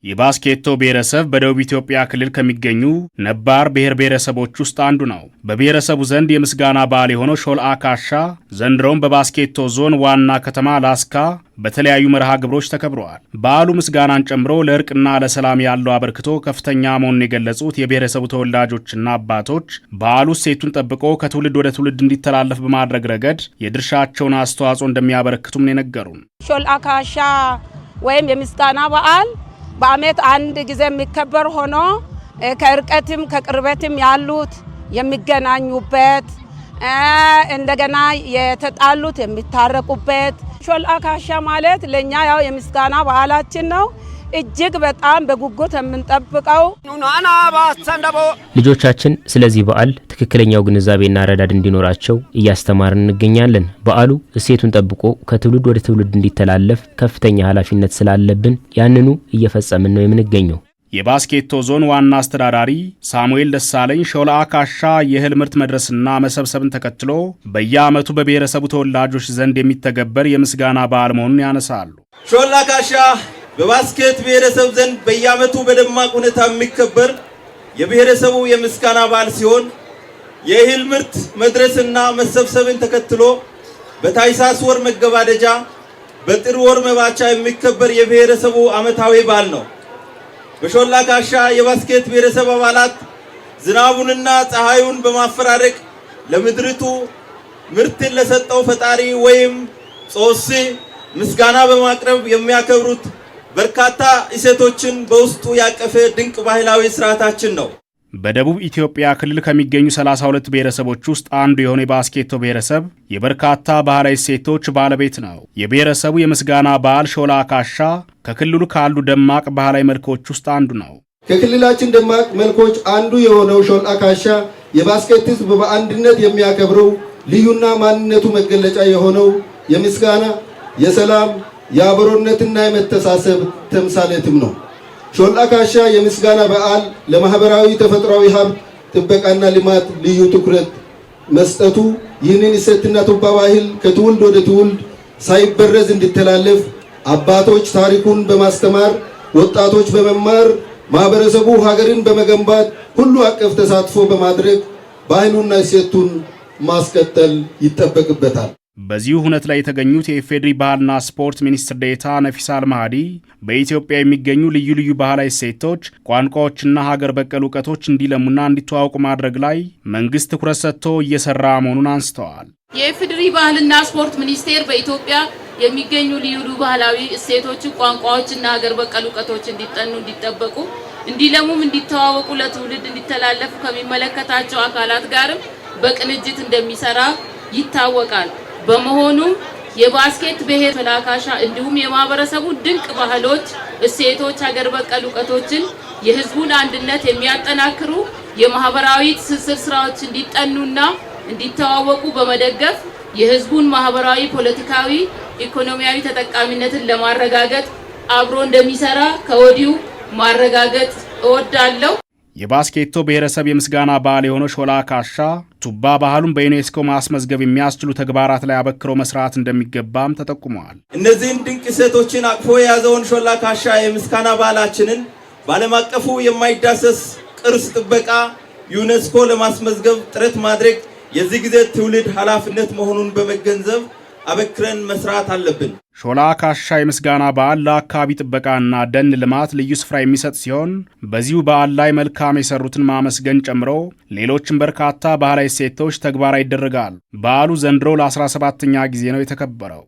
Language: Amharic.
የባስኬቶ ብሔረሰብ በደቡብ ኢትዮጵያ ክልል ከሚገኙ ነባር ብሔረሰቦች ውስጥ አንዱ ነው። በብሔረሰቡ ዘንድ የምስጋና በዓል የሆነው ሾልአ ካሻ ዘንድሮም በባስኬቶ ዞን ዋና ከተማ ላስካ በተለያዩ መርሃ ግብሮች ተከብረዋል። በዓሉ ምስጋናን ጨምሮ ለእርቅና ለሰላም ያለው አበርክቶ ከፍተኛ መሆኑን የገለጹት የብሔረሰቡ ተወላጆችና አባቶች በዓሉ እሴቱን ጠብቆ ከትውልድ ወደ ትውልድ እንዲተላለፍ በማድረግ ረገድ የድርሻቸውን አስተዋጽኦ እንደሚያበረክቱም ነው የነገሩን። ሾልአ ካሻ ወይም የምስጋና በዓል በዓመት አንድ ጊዜ የሚከበር ሆኖ ከርቀትም ከቅርበትም ያሉት የሚገናኙበት እንደገና የተጣሉት የሚታረቁበት ሾልአ ካሻ ማለት ለኛ ያው የምስጋና በዓላችን ነው። እጅግ በጣም በጉጉት የምንጠብቀው ልጆቻችን ስለዚህ በዓል ትክክለኛው ግንዛቤና ረዳድ እንዲኖራቸው እያስተማርን እንገኛለን። በዓሉ እሴቱን ጠብቆ ከትውልድ ወደ ትውልድ እንዲተላለፍ ከፍተኛ ኃላፊነት ስላለብን ያንኑ እየፈጸምን ነው የምንገኘው። የባስኬቶ ዞን ዋና አስተዳዳሪ ሳሙኤል ደሳለኝ ሾልአ ካሻ የእህል ምርት መድረስና መሰብሰብን ተከትሎ በየዓመቱ በብሔረሰቡ ተወላጆች ዘንድ የሚተገበር የምስጋና በዓል መሆኑን ያነሳሉ። ሾልአ ካሻ በባስኬት ብሔረሰብ ዘንድ በየዓመቱ በደማቅ ሁኔታ የሚከበር የብሔረሰቡ የምስጋና በዓል ሲሆን የእህል ምርት መድረስና መሰብሰብን ተከትሎ በታኅሳስ ወር መገባደጃ በጥር ወር መባቻ የሚከበር የብሔረሰቡ ዓመታዊ በዓል ነው። በሾልአ ካሻ የባስኬት ብሔረሰብ አባላት ዝናቡንና ፀሐዩን በማፈራረቅ ለምድሪቱ ምርትን ለሰጠው ፈጣሪ ወይም ጾሲ ምስጋና በማቅረብ የሚያከብሩት በርካታ እሴቶችን በውስጡ ያቀፈ ድንቅ ባህላዊ ስርዓታችን ነው። በደቡብ ኢትዮጵያ ክልል ከሚገኙ 32 ብሔረሰቦች ውስጥ አንዱ የሆነ የባስኬቶ ብሔረሰብ የበርካታ ባህላዊ እሴቶች ባለቤት ነው። የብሔረሰቡ የምስጋና በዓል ሾልአ ካሻ ከክልሉ ካሉ ደማቅ ባህላዊ መልኮች ውስጥ አንዱ ነው። ከክልላችን ደማቅ መልኮች አንዱ የሆነው ሾልአ ካሻ የባስኬት ሕዝብ በአንድነት የሚያከብረው ልዩና ማንነቱ መገለጫ የሆነው የምስጋና፣ የሰላም፣ የአብሮነትና የመተሳሰብ ተምሳሌትም ነው። ሾልአ ካሻ የምስጋና በዓል ለማህበራዊ ተፈጥሯዊ ሀብት ጥበቃና ልማት ልዩ ትኩረት መስጠቱ ይህንን እሴትና ቱባ ባህል ከትውልድ ወደ ትውልድ ሳይበረዝ እንዲተላለፍ አባቶች ታሪኩን በማስተማር ወጣቶች በመማር ማህበረሰቡ ሀገርን በመገንባት ሁሉ አቀፍ ተሳትፎ በማድረግ ባህሉና እሴቱን ማስቀጠል ይጠበቅበታል። በዚሁ ሁነት ላይ የተገኙት የኢፌዴሪ ባህልና ስፖርት ሚኒስትር ዴኤታ ነፊሳ አልማህዲ በኢትዮጵያ የሚገኙ ልዩ ልዩ ባህላዊ እሴቶች፣ ቋንቋዎችና ሀገር በቀል እውቀቶች እንዲለሙና እንዲተዋወቁ ማድረግ ላይ መንግስት ትኩረት ሰጥቶ እየሰራ መሆኑን አንስተዋል። የኢፌዴሪ ባህልና ስፖርት ሚኒስቴር በኢትዮጵያ የሚገኙ ልዩ ልዩ ባህላዊ እሴቶች፣ ቋንቋዎችና ሀገር በቀል እውቀቶች እንዲጠኑ፣ እንዲጠበቁ፣ እንዲለሙም እንዲተዋወቁ ለትውልድ እንዲተላለፉ ከሚመለከታቸው አካላት ጋርም በቅንጅት እንደሚሰራ ይታወቃል። በመሆኑም የባስኬት ብሔር ሾልአ ካሻ እንዲሁም የማህበረሰቡ ድንቅ ባህሎች፣ እሴቶች፣ ሀገር በቀል እውቀቶችን የህዝቡን አንድነት የሚያጠናክሩ የማህበራዊ ትስስር ስራዎች እንዲጠኑና እንዲተዋወቁ በመደገፍ የህዝቡን ማህበራዊ፣ ፖለቲካዊ፣ ኢኮኖሚያዊ ተጠቃሚነትን ለማረጋገጥ አብሮ እንደሚሰራ ከወዲሁ ማረጋገጥ እወዳለሁ። የባስኬቶ ብሔረሰብ የምስጋና በዓል የሆነው ሾልአ ካሻ ቱባ ባህሉን በዩኔስኮ ማስመዝገብ የሚያስችሉ ተግባራት ላይ አበክረው መስራት እንደሚገባም ተጠቁመዋል። እነዚህን ድንቅ እሴቶችን አቅፎ የያዘውን ሾልአ ካሻ የምስጋና በዓላችንን በዓለም አቀፉ የማይዳሰስ ቅርስ ጥበቃ ዩኔስኮ ለማስመዝገብ ጥረት ማድረግ የዚህ ጊዜ ትውልድ ኃላፊነት መሆኑን በመገንዘብ አበክረን መስራት አለብን። ሾልአ ካሻ የምስጋና በዓል ለአካባቢ ጥበቃና ደን ልማት ልዩ ስፍራ የሚሰጥ ሲሆን በዚሁ በዓል ላይ መልካም የሰሩትን ማመስገን ጨምሮ ሌሎችም በርካታ ባህላዊ እሴቶች ተግባራዊ ይደረጋሉ። በዓሉ ዘንድሮ ለ17ኛ ጊዜ ነው የተከበረው።